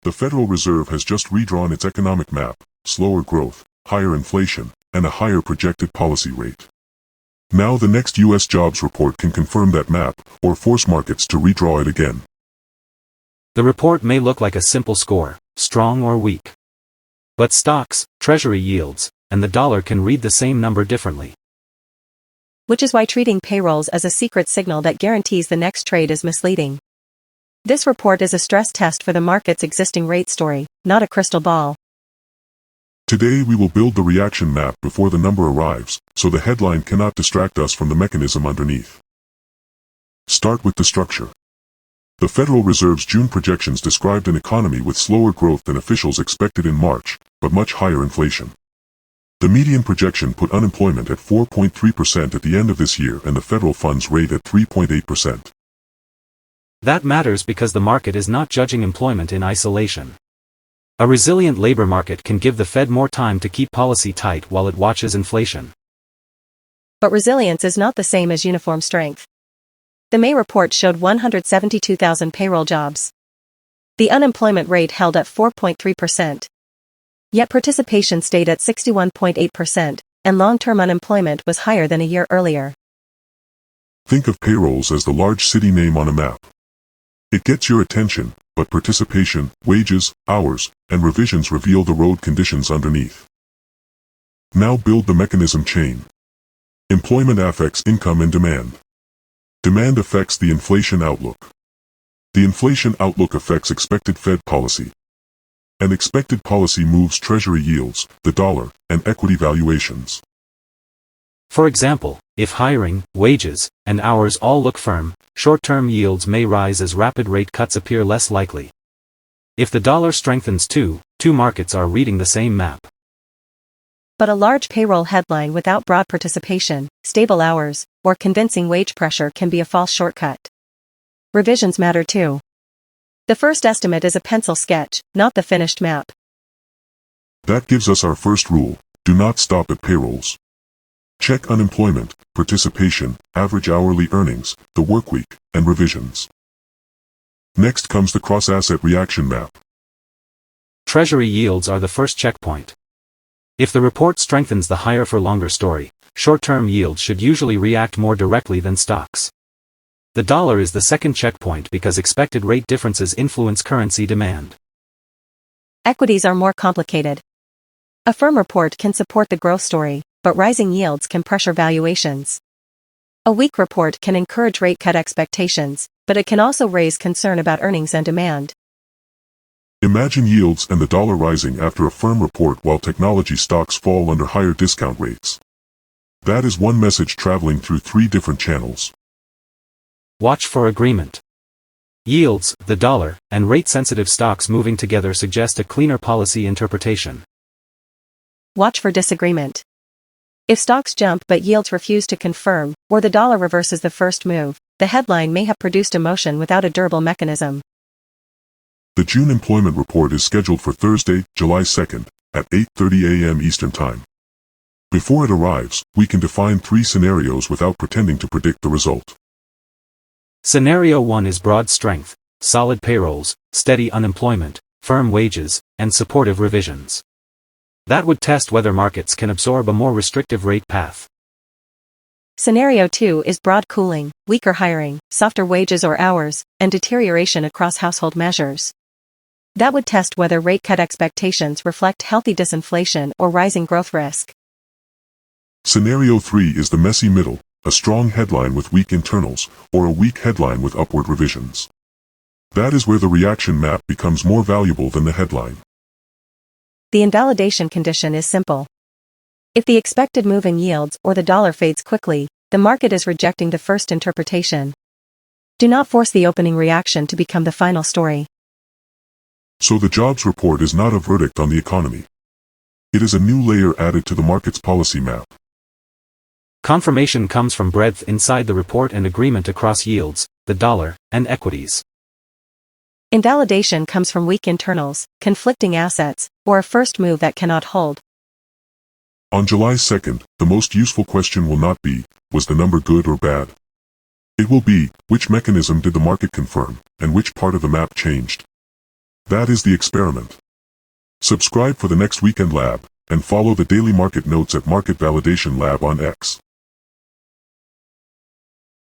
The Federal Reserve has just redrawn its economic map: slower growth, higher inflation, and a higher projected policy rate. Now the next U.S. jobs report can confirm that map, or force markets to redraw it again. The report may look like a simple score, strong or weak. But stocks, treasury yields, and the dollar can read the same number differently. Which is why treating payrolls as a secret signal that guarantees the next trade is misleading. This report is a stress test for the market's existing rate story, not a crystal ball. Today we will build the reaction map before the number arrives, so the headline cannot distract us from the mechanism underneath. Start with the structure. The Federal Reserve's June projections described an economy with slower growth than officials expected in March, but much higher inflation. The median projection put unemployment at 4.3% at the end of this year and the federal funds rate at 3.8%. That matters because the market is not judging employment in isolation. A resilient labor market can give the Fed more time to keep policy tight while it watches inflation. But resilience is not the same as uniform strength. The May report showed 172,000 payroll jobs. The unemployment rate held at 4.3%. Yet participation stayed at 61.8%, and long-term unemployment was higher than a year earlier. Think of payrolls as the large city name on a map. It gets your attention, but participation, wages, hours, and revisions reveal the road conditions underneath. Now build the mechanism chain. Employment affects income and demand. Demand affects the inflation outlook. The inflation outlook affects expected Fed policy. And expected policy moves Treasury yields, the dollar, and equity valuations. For example, if hiring, wages, and hours all look firm, short-term yields may rise as rapid rate cuts appear less likely. If the dollar strengthens too, two markets are reading the same map. But a large payroll headline without broad participation, stable hours, or convincing wage pressure can be a false shortcut. Revisions matter too. The first estimate is a pencil sketch, not the finished map. That gives us our first rule: do not stop at payrolls. Check unemployment, participation, average hourly earnings, the workweek, and revisions. Next comes the cross-asset reaction map. Treasury yields are the first checkpoint. If the report strengthens the higher for longer story, short-term yields should usually react more directly than stocks. The dollar is the second checkpoint because expected rate differences influence currency demand. Equities are more complicated. A firm report can support the growth story, but rising yields can pressure valuations. A weak report can encourage rate cut expectations, but it can also raise concern about earnings and demand. Imagine yields and the dollar rising after a firm report while technology stocks fall under higher discount rates. That is one message traveling through three different channels. Watch for agreement. Yields, the dollar, and rate-sensitive stocks moving together suggest a cleaner policy interpretation. Watch for disagreement. If stocks jump but yields refuse to confirm, or the dollar reverses the first move, the headline may have produced emotion without a durable mechanism. The June employment report is scheduled for Thursday, July 2nd, at 8:30 a.m. Eastern Time. Before it arrives, we can define three scenarios without pretending to predict the result. Scenario 1 is broad strength, solid payrolls, steady unemployment, firm wages, and supportive revisions. That would test whether markets can absorb a more restrictive rate path. Scenario 2 is broad cooling, weaker hiring, softer wages or hours, and deterioration across household measures. That would test whether rate cut expectations reflect healthy disinflation or rising growth risk. Scenario 3 is the messy middle, a strong headline with weak internals, or a weak headline with upward revisions. That is where the reaction map becomes more valuable than the headline. The invalidation condition is simple. If the expected move in yields or the dollar fades quickly, the market is rejecting the first interpretation. Do not force the opening reaction to become the final story. So the jobs report is not a verdict on the economy. It is a new layer added to the market's policy map. Confirmation comes from breadth inside the report and agreement across yields, the dollar, and equities. Invalidation comes from weak internals, conflicting assets, or a first move that cannot hold. On July 2nd, the most useful question will not be, was the number good or bad? It will be, which mechanism did the market confirm, and which part of the map changed? That is the experiment. Subscribe for the next Weekend Lab, and follow the Daily Market Notes at Market Validation Lab on X.